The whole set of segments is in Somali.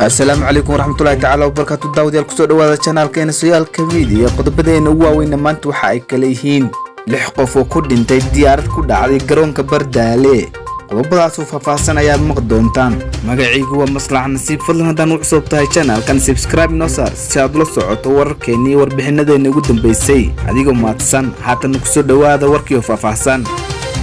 السلام عليكم ورحمة الله تعالى وبركاته. داوديال كسو دوادا channelkeena Sooyaalka Media qodobadeena ugu waaweyn maanta waxa ay kala yihiin 6 qof oo ku dhintay diyaarad ku dhacday garoonka Bardaale. qodobadaas oo faahfaahsan ayaad maqli doontaan. magacaygu waa Maslax Nasiib. fadlan hadaan u cusub tahay channelkan subscribe noo saar si aad ula socoto wararkeena iyo warbixinadeena ugu dambeysay adigoo maadsan. haatan kusoo dhawaada warkii faahfaahsan.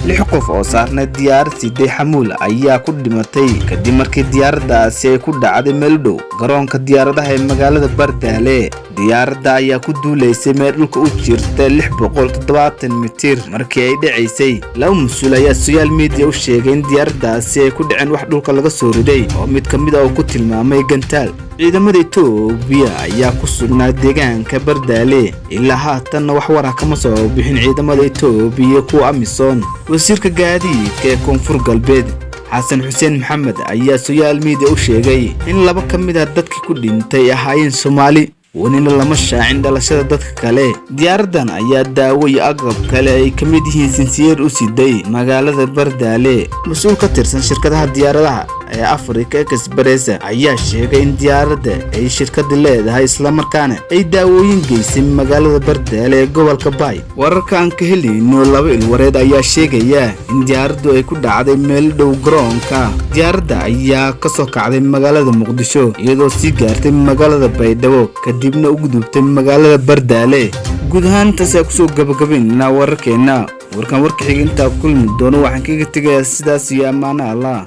6 qof oo saarnaa diyaarad sidee xamuul ayaa ku dhimatay kadib markii diyaaraddaasi ay ku dhacday meel dhow garoonka diyaaradaha ee magaalada Bardaale. diyaaradda ayaa ku duuleysay meel dhulka u jirta 670 mitir markii ay dhaceysay. laba mas'uul ayaa Sooyaal Media u sheegay in diyaaraddaasi ay ku dhaceen wax dhulka laga soo riday oo mid ka mid ah ku tilmaamay gantaal. ciidamada Itoobiya ayaa ku sugnaa deegaanka Bardaale ilaa haatan wax war ah kama soo bixin ciidamada Itoobiya ku Amisom. wasiirka gaadiidka ee Koonfur Galbeed Xasan Xuseen Maxamed ayaa Sooyaal Media u sheegay in laba ka mid ah dadkii ku dhintay ahaayeen Soomaali ونين لما شاعن دلشة dadka kale. diyaaradan ayaa daawo iyo agab kale ay ka mid yihiin sinsiyeer u siday magaalada Bardaale. mas'uul ka tirsan shirkadaha diyaaradaha ee Afrika Express ayaa sheegay in diyaaradda ay shirkad leedahay isla markaana ay daawooyin geysay magaalada Bardaale ee gobolka Bay. wararkan ka helino laba ilwareed ayaa sheegaya in diyaaraddu ay ku dhacday meel dhow garoonka. diyaaradda ayaa ka soo kacday magaalada Muqdisho iyadoo sii gaartay magaalada Baydhabo kadibna u gudubtay magaalada Bardaale. guud ahaan taas ku soo gabagabeynaa wararkeena. warkan warka xigeenta kulmi doono waxaan kaga tagayaa sidaas iyo amaana Allah.